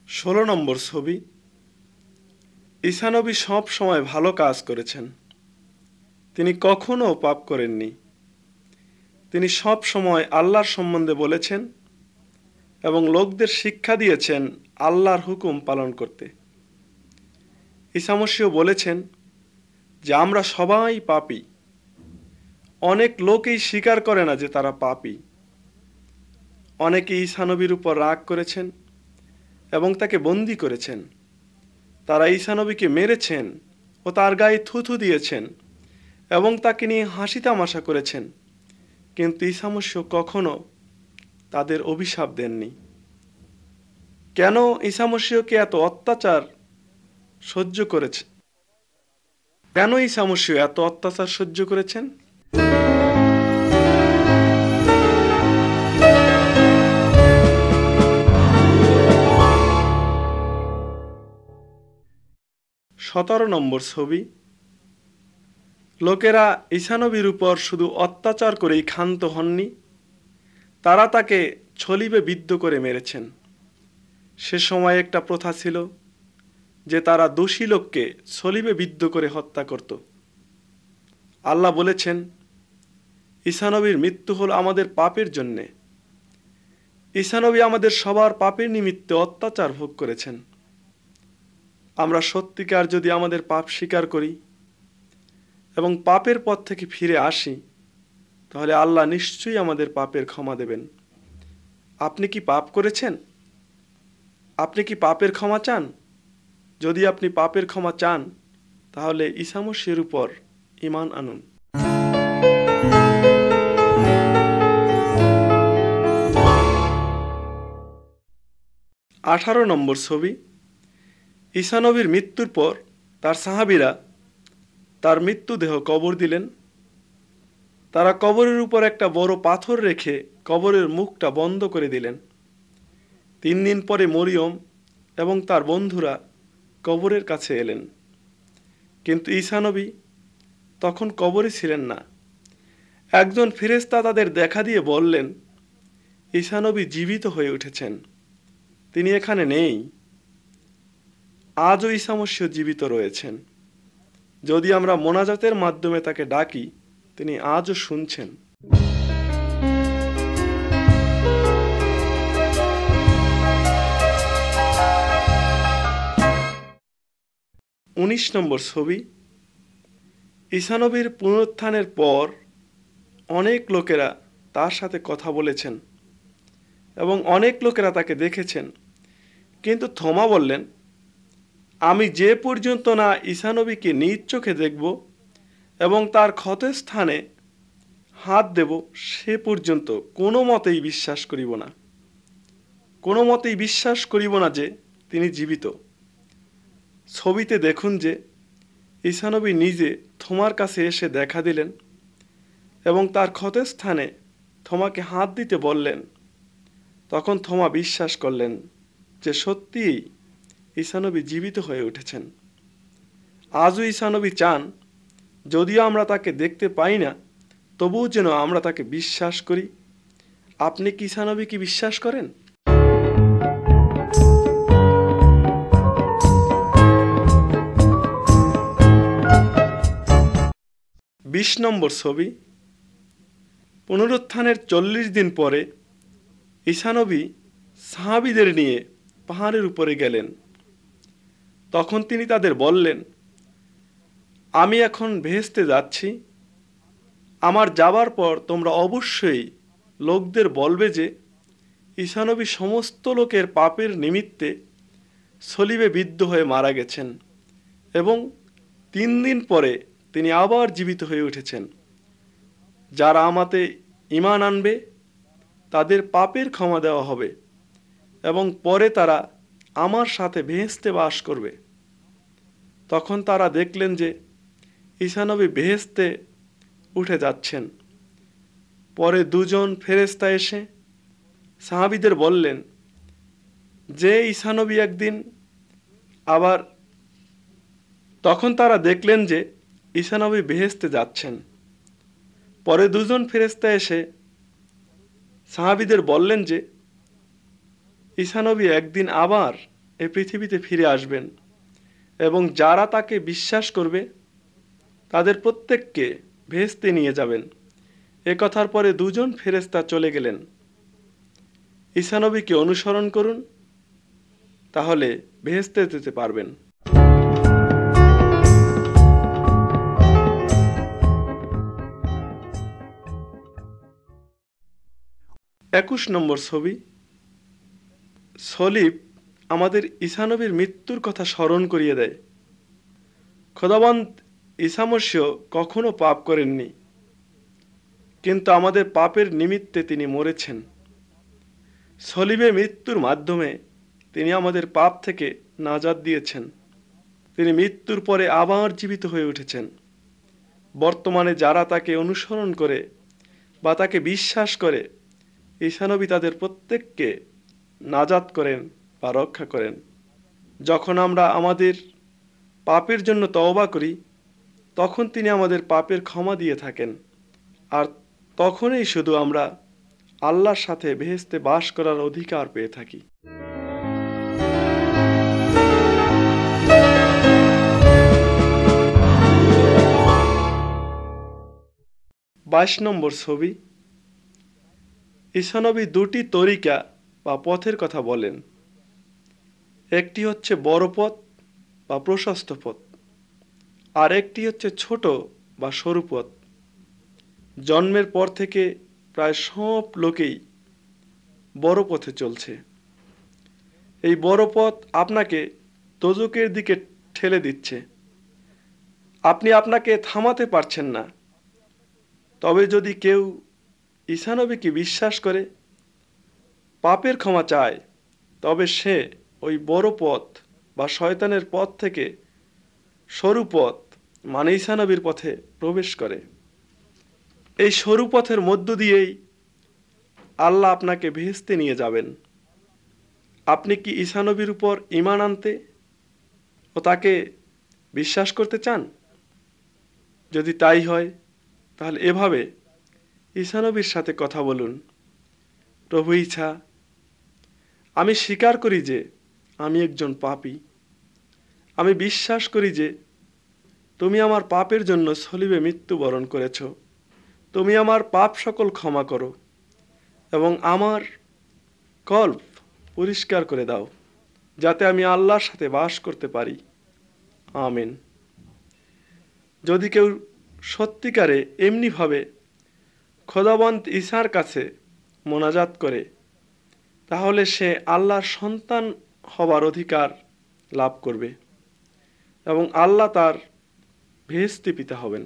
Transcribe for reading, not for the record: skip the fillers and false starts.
১৬ নম্বর ছবি। ঈসা নবী সব সময় ভালো কাজ করেছেন। তিনি কখনো পাপ করেননি। তিনি সব সময় আল্লাহর সম্বন্ধে বলেছেন এবং লোকদের শিক্ষা দিয়েছেন আল্লাহর হুকুম পালন করতে। ঈসা মসীহ বলেছেন যে আমরা সবাই পাপী। অনেক লোকই স্বীকার করে না যে তারা পাপী। অনেকে ঈসা নবীর উপর রাগ করেছেন এবং তাকে বন্দী করেছেন। তারা ঈসা নবীকে মেরেছেন ও তার গায়ে থুথু দিয়েছেন এবং তাকে নিয়ে হাসি তামাশা করেছেন, কিন্তু ঈসা মসীহ কখনো তাদের অভিশাপ দেননি। কেন ঈসা মসীহকে এত অত্যাচার সহ্য করেছে? কেন ঈসা মসীহ এত অত্যাচার সহ্য করেছেন? ১৭ নম্বর ছবি। লোকেরা ঈসা নবীর উপর শুধু অত্যাচার করেই ক্ষান্ত হননি, তারা তাকে ছলিবে বিদ্ধ করে মেরেছেন। সে সময় একটা প্রথা ছিল যে তারা দোষী লোককে ছলিবে বিদ্ধ করে হত্যা করত। আল্লাহ বলেছেন, ঈসা নবীর মৃত্যু হলো আমাদের পাপের জন্যে। ঈসা নবী আমাদের সবার পাপের নিমিত্তে অত্যাচার ভোগ করেছেন। আমরা সত্যিকার যদি আমাদের পাপ স্বীকার করি এবং পাপের পথ থেকে ফিরে আসি, তাহলে আল্লাহ নিশ্চয়ই আমাদের পাপের ক্ষমা দেবেন। আপনি কি পাপ করেছেন? আপনি কি পাপের ক্ষমা চান? যদি আপনি পাপের ক্ষমা চান, তাহলে ঈসা মসীহের উপর ঈমান আনুন। ১৮ নম্বর ছবি। ঈসা নবীর মৃত্যুর পর তার সাহাবীরা তার মৃত্যুদেহ কবর দিলেন। তারা কবরের উপর একটা বড় পাথর রেখে কবরের মুখটা বন্ধ করে দিলেন। ৩ দিন পরে মরিয়ম এবং তার বন্ধুরা কবরের কাছে এলেন, কিন্তু ঈসা নবী তখন কবরে ছিলেন না। একজন ফেরেশতা তাদের দেখা দিয়ে বললেন, ঈসা নবী জীবিত হয়ে উঠেছেন, তিনি এখানে নেই। আজও ঈসা মসীহ জীবিত রয়েছেন। যদি আমরা মোনাজাতের মাধ্যমে তাকে ডাকি, তিনি আজও শুনছেন। ১৯ নম্বর ছবি। ঈসা নবীর পুনরুত্থানের পর অনেক লোকেরা তার সাথে কথা বলেছেন এবং অনেক লোকেরা তাকে দেখেছেন, কিন্তু থোমা বললেন, আমি যে পর্যন্ত না ঈসা নবীকে নিজ চোখে দেখব এবং তার ক্ষতস্থানে হাত দেব, সে পর্যন্ত কোনো মতেই বিশ্বাস করিব না। কোনো মতেই বিশ্বাস করিব না যে তিনি জীবিত। ছবিতে দেখুন যে ঈসা নবী নিজে থোমার কাছে এসে দেখা দিলেন এবং তার ক্ষতস্থানে থোমাকে হাত দিতে বললেন। তখন থোমা বিশ্বাস করলেন যে সত্যিই ঈসা নবী জীবিত হয়ে উঠেছেন। আজও ঈসা নবী চান, যদিও আমরা তাকে দেখতে পাই না, তবুও যেন আমরা তাকে বিশ্বাস করি। আপনি কি ঈসা নবীকে বিশ্বাস করেন? ২০ নম্বর ছবি। পুনরুত্থানের ৪০ দিন পরে ঈসা নবী সাহাবীদের নিয়ে পাহাড়ের উপরে গেলেন। তখন তিনি তাদের বললেন, আমি এখন বেহেশতে যাচ্ছি। আমার যাবার পর তোমরা অবশ্যই লোকদের বলবে যে ঈসা নবী সমস্ত লোকের পাপের নিমিত্তে সলিবে বিদ্ধ হয়ে মারা গেছেন এবং ৩ দিন পরে তিনি আবার জীবিত হয়ে উঠেছেন। যারা আমাতে ঈমান আনবে তাদের পাপের ক্ষমা দেওয়া হবে এবং পরে তারা আমার সাথে বেহেশতে বাস করবে। তখন তারা দেখলেন যে ঈসা নবী বেহেশতে উঠে যাচ্ছেন। পরে দুজন ফেরেশতা এসে সাহাবীদের বললেন যে ঈসা নবী একদিন আবার। তখন তারা দেখলেন যে ঈসা নবী বেহেশতে যাচ্ছেন। পরে দুজন ফেরেশতা এসে সাহাবীদের বললেন যে ঈসা নবী একদিন আবার এই পৃথিবীতে ফিরে আসবেন এবং যারা তাকে বিশ্বাস করবে তাদের প্রত্যেককে ভেস্তে নিয়ে যাবেন। এ কথার পরে দুজন ফেরেশতা চলে গেলেন। ঈসা নবীকে অনুসরণ করুন, তাহলে ভেস্তে যেতে পারবেন। 21 নম্বর ছবি। সলিব আমাদের ঈসা নবীর মৃত্যুর কথা স্মরণ করিয়ে দেয়। খোদাবন্দ ঈসা মসীহ কখনো পাপ করেননি, কিন্তু আমাদের পাপের নিমিত্তে তিনি মরেছেন। সলিবে মৃত্যুর মাধ্যমে তিনি আমাদের পাপ থেকে নাজাত দিয়েছেন। তিনি মৃত্যুর পরে আবার জীবিত হয়ে উঠেছেন। বর্তমানে যারা তাকে অনুসরণ করে বা তাকে বিশ্বাস করে, ঈসা নবী তাদের প্রত্যেককে নাজাত করেন বা রক্ষা করেন। যখন আমরা আমাদের পাপের জন্য তওবা করি, তখন তিনি আমাদের পাপের ক্ষমা দিয়ে থাকেন, আর তখনই শুধু আমরা আল্লাহর সাথে বেহেশতে বাস করার অধিকার পেয়ে থাকি। 22 নম্বর ছবি। ঈসা নবী দুটি তরিকা বা পথের কথা বলেন। একটি হচ্ছে বড় পথ বা প্রশস্ত পথ, আর একটি হচ্ছে ছোট বা সরু পথ। জন্মের পর থেকে প্রায় সব লোকেই বড় পথে চলছে। এই বড় পথ আপনাকে দোজখের দিকে ঠেলে দিচ্ছে। আপনি আপনাকে থামাতে পারছেন না। তবে যদি কেউ ঈসা নবীকে বিশ্বাস করে, পাপের ক্ষমা চায়, তবে সে ওই বড় পথ বা শয়তানের পথ থেকে সরু পথ মানে ঈসা নবীর পথে প্রবেশ করে। এই সরু পথের মধ্য দিয়েই আল্লাহ আপনাকে বেহেশতে নিয়ে যাবেন। আপনি কি ঈসা নবীর উপর ঈমান আনতে ও তাকে বিশ্বাস করতে চান? যদি তাই হয়, তাহলে এভাবে ঈসা নবীর সাথে কথা বলুন। প্রভু ঈসা, আমি স্বীকার করি যে আমি একজন পাপী। আমি বিশ্বাস করি যে তুমি আমার পাপের জন্য সলিবে মৃত্যুবরণ করেছ। তুমি আমার পাপ সকল ক্ষমা করো এবং আমার কল্প পরিষ্কার করে দাও, যাতে আমি আল্লাহর সাথে বাস করতে পারি। আমিন। যদি কেউ সত্যিকারে এমনিভাবে খোদাবন্দ ঈসার কাছে মোনাজাত করে, তাহলে সে আল্লাহর সন্তান হবার অধিকার লাভ করবে এবং আল্লাহ তার বেহেশতি পিতা হবেন।